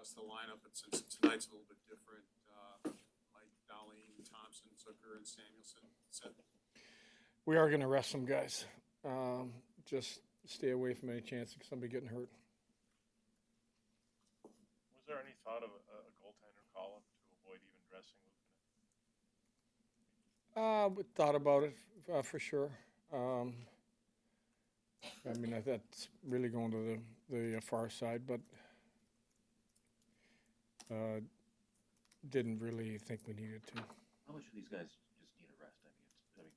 rest of the lineup, and since tonight's a little bit different, Mike, Darlene, Thompson, Zucker, and Samuelson said. We are going to rest some guys. Just stay away from any chance of somebody getting hurt. Was there any thought of a goaltender call-up to avoid even dressing Luukkonen? We thought about it for sure. I mean, that's really going to the far side, but didn't really think we needed to. How much of these guys just need a rest? I think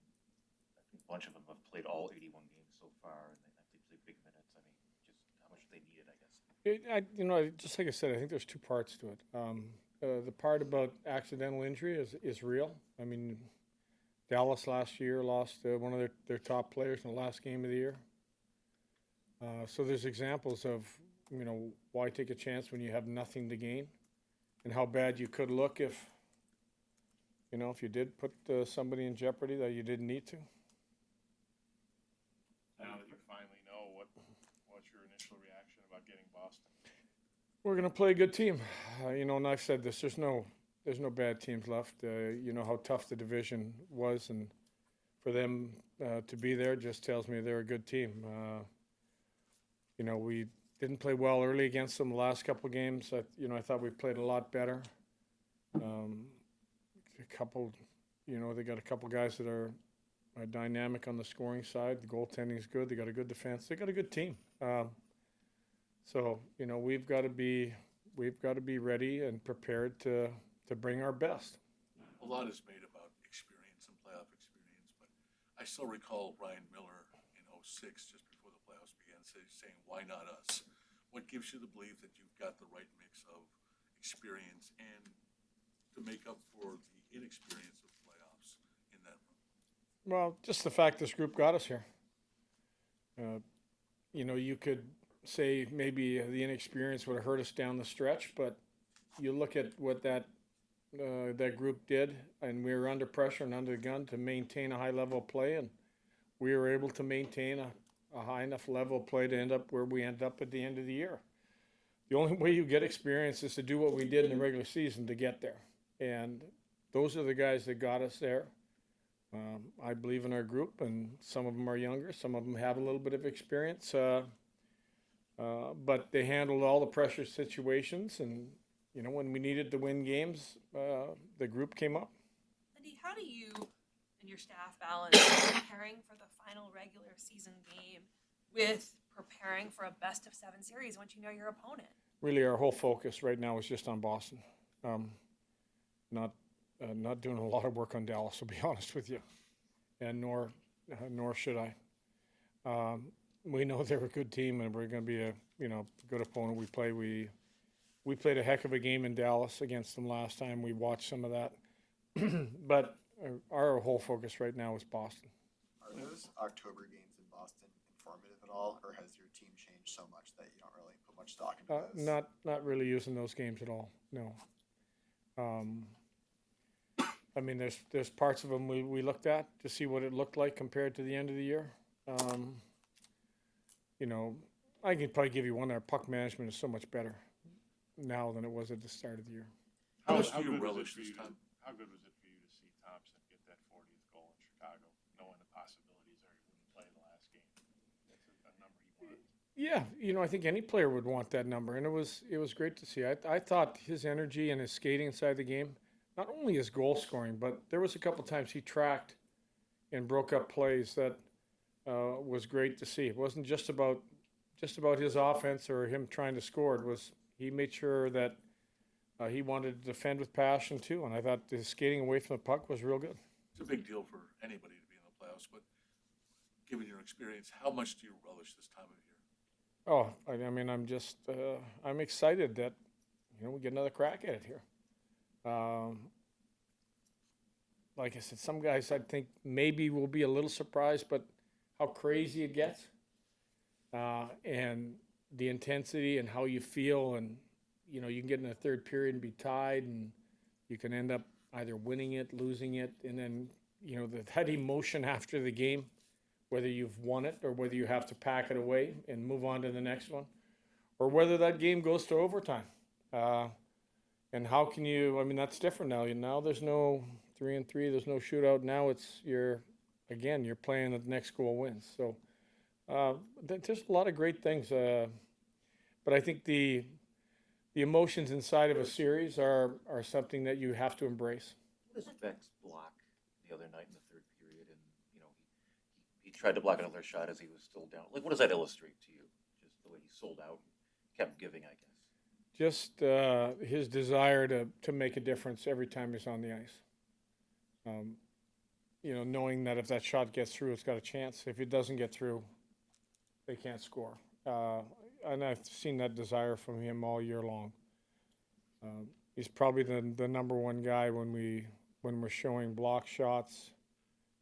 a bunch of them have played all 81 games so far, and they play big minutes. I mean, just how much they need it, I guess. Just like I said, I think there's two parts to it. The part about accidental injury is real. I mean, Dallas last year lost one of their top players in the last game of the year. So there's examples of, why take a chance when you have nothing to gain, and how bad you could look if you did put somebody in jeopardy that you didn't need to. Now that you finally know, what's your initial reaction about getting Boston? We're going to play a good team. And I've said this, there's no bad teams left. You know how tough the division was, and for them to be there just tells me they're a good team. We didn't play well early against them the last couple of games. I thought we played a lot better. They got a couple guys that are dynamic on the scoring side. The goaltending is good. They got a good defense. They got a good team. So we've got to be ready and prepared to bring our best. A lot is made about experience and playoff experience, but I still recall Ryan Miller in 06, just before the playoffs began, saying, "Why not us?" What gives you the belief that you've got the right mix of experience and to make up for the inexperience of playoffs in that room? Well, just the fact this group got us here. You could say maybe the inexperience would have hurt us down the stretch, but you look at what that group did, and we were under pressure and under the gun to maintain a high level of play, and we were able to maintain a high enough level of play to end up where we ended up at the end of the year. The only way you get experience is to do what we did in the regular season to get there, and those are the guys that got us there. I believe in our group, and some of them are younger, some of them have a little bit of experience, but they handled all the pressure situations, and when we needed to win games, the group came up. Lindy, how do you and your staff balance preparing for the final regular season game with preparing for a best-of-7 series once you know your opponent? Really, our whole focus right now is just on Boston. Not doing a lot of work on Dallas, to be honest with you, and nor should I. We know they're a good team, and we're going to be a good opponent. We played a heck of a game in Dallas against them last time. We watched some of that, but our whole focus right now is Boston. Are those October games in Boston informative at all, or has your team changed so much that you don't really put much stock into those? Not really using those games at all. No. I mean, there's parts of them we looked at to see what it looked like compared to the end of the year. I can probably give you one. Our puck management is so much better now than it was at the start of the year. How much do you relish this time? How good was it for you to see Thompson get that 40th goal in Chicago, knowing the possibilities are he wouldn't play the last game? That's a number he wanted. Yeah, I think any player would want that number, and it was great to see. I thought his energy and his skating inside the game, not only his goal scoring, but there was a couple times he tracked and broke up plays that was great to see. It wasn't just about his offense or him trying to score. It was he made sure that he wanted to defend with passion too, and I thought his skating away from the puck was real good. It's a big deal for anybody to be in the playoffs, but given your experience, how much do you relish this time of year? Oh, I mean, I'm excited that we get another crack at it here. Like I said, some guys I think maybe will be a little surprised, but how crazy it gets, and the intensity and how you feel, and you can get in the third period and be tied, and you can end up either winning it, losing it, and then that emotion after the game, whether you've won it or whether you have to pack it away and move on to the next one, or whether that game goes to overtime. And how can you? I mean, that's different now. Now there's no 3-3. There's no shootout. Now you're playing that the next goal wins. So there's a lot of great things. But I think the emotions inside of a series are something that you have to embrace. What does Beck's block the other night in the third period, and he tried to block another shot as he was still down. Like, what does that illustrate to you? Just the way he sold out, and kept giving, I guess. Just his desire to make a difference every time he's on the ice. Knowing that if that shot gets through, it's got a chance. If it doesn't get through, they can't score. And I've seen that desire from him all year long. He's probably the number one guy when we're showing block shots.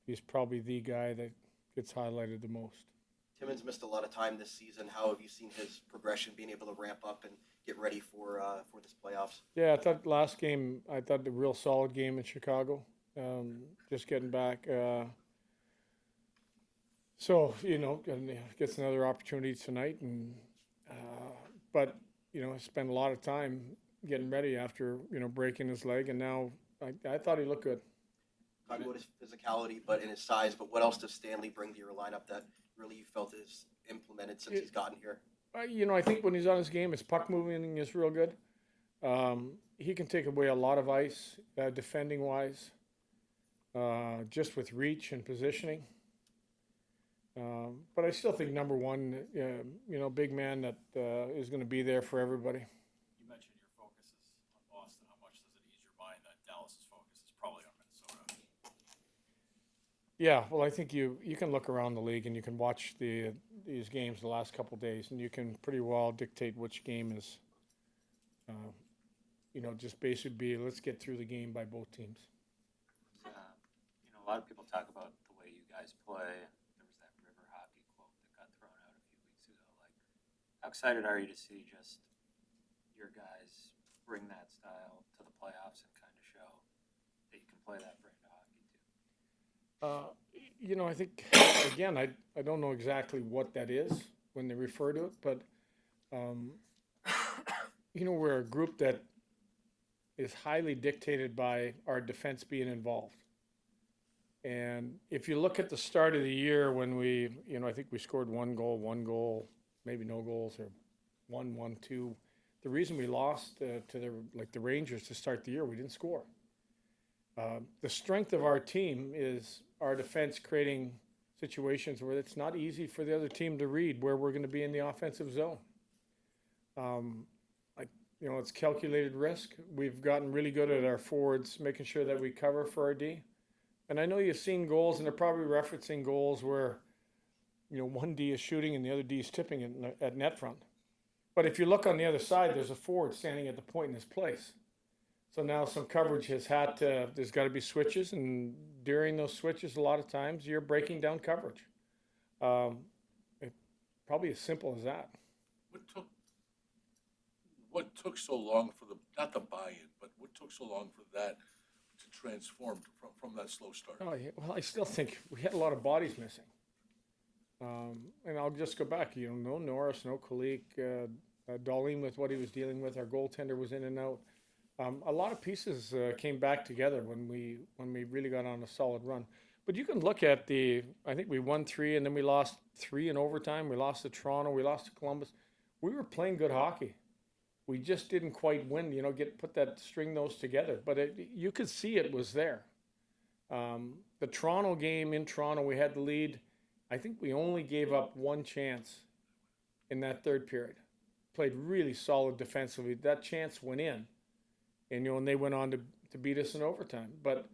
He's probably the guy that gets highlighted the most. Timmins missed a lot of time this season. How have you seen his progression, being able to ramp up and get ready for this playoffs? Yeah, I thought last game, a real solid game in Chicago. Just getting back. Gets another opportunity tonight, but I spent a lot of time getting ready after breaking his leg, and now I thought he looked good. Talking about his physicality, but in his size. But what else does Stanley bring to your lineup that really you felt is implemented since he's gotten here? I think when he's on his game, his puck moving is real good. He can take away a lot of ice, defending wise, just with reach and positioning. But I still think number one, big man that is going to be there for everybody. You mentioned your focus is on Boston. How much does it ease your mind that Dallas's focus is probably on Minnesota? Yeah, well, I think you can look around the league and you can watch these games the last couple of days, and you can pretty well dictate which game is, just basically be let's get through the game by both teams. A lot of people talk about the way you guys play. There was that river hockey quote that got thrown out a few weeks ago. Like, how excited are you to see just your guys bring that style to the playoffs and kind of show that you can play that brand of hockey too? I think, again, I don't know exactly what that is when they refer to it, but, we're a group that is highly dictated by our defense being involved. And if you look at the start of the year when I think we scored one goal, maybe no goals, or 1-1-2. The reason we lost to the Rangers to start the year, we didn't score. The strength of our team is our defense creating situations where it's not easy for the other team to read where we're going to be in the offensive zone. It's calculated risk. We've gotten really good at our forwards, making sure that we cover for our D. And I know you've seen goals, and they're probably referencing goals where, one D is shooting and the other D is tipping it at net front. But if you look on the other side, there's a forward standing at the point in his place. So now some coverage has there's got to be switches, and during those switches, a lot of times you're breaking down coverage. Probably as simple as that. What took so long for not the buy-in, but what took so long for that to transform from that slow start? Oh, yeah. Well, I still think we had a lot of bodies missing. And I'll just go back. No Norris, no Kulik, Darlene with what he was dealing with. Our goaltender was in and out. A lot of pieces came back together when we really got on a solid run. But you can look at I think we won 3, and then we lost 3 in overtime. We lost to Toronto. We lost to Columbus. We were playing good hockey. We just didn't quite win, string those together. But you could see it was there. The Toronto game in Toronto, we had the lead. I think we only gave up one chance in that third period. Played really solid defensively. That chance went in. And they went on to beat us in overtime. But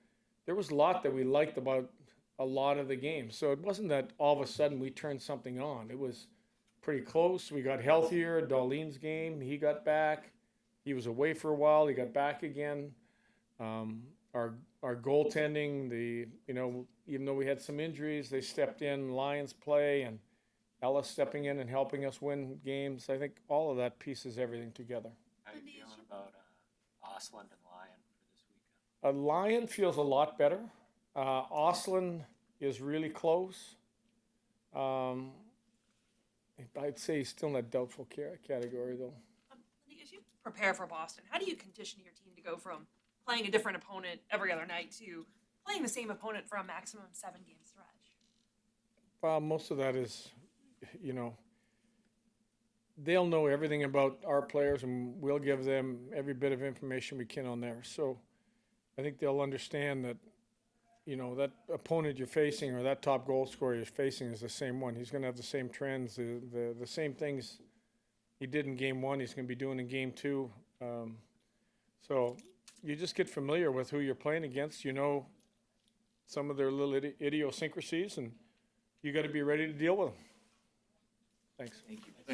there was a lot that we liked about a lot of the game. So it wasn't that all of a sudden we turned something on. It was pretty close. We got healthier. Darlene's game, he got back. He was away for a while. He got back again. Our goaltending, even though we had some injuries, they stepped in. Lions play and Ellis stepping in and helping us win games. I think all of that pieces everything together. How are you feeling about Osland and Lyon for this weekend? Lyon feels a lot better. Osland is really close. I'd say he's still in that doubtful category, though. Lindy, as you prepare for Boston? How do you condition your team to go from playing a different opponent every other night to playing the same opponent for a maximum 7-game stretch? Well, most of that is, they'll know everything about our players, and we'll give them every bit of information we can on there. So I think they'll understand that, that opponent you're facing or that top goal scorer you're facing is the same one. He's going to have the same trends, the same things he did in game 1, he's going to be doing in game 2. So you just get familiar with who you're playing against. Some of their little idiosyncrasies, and you got to be ready to deal with them. Thanks. Thank you.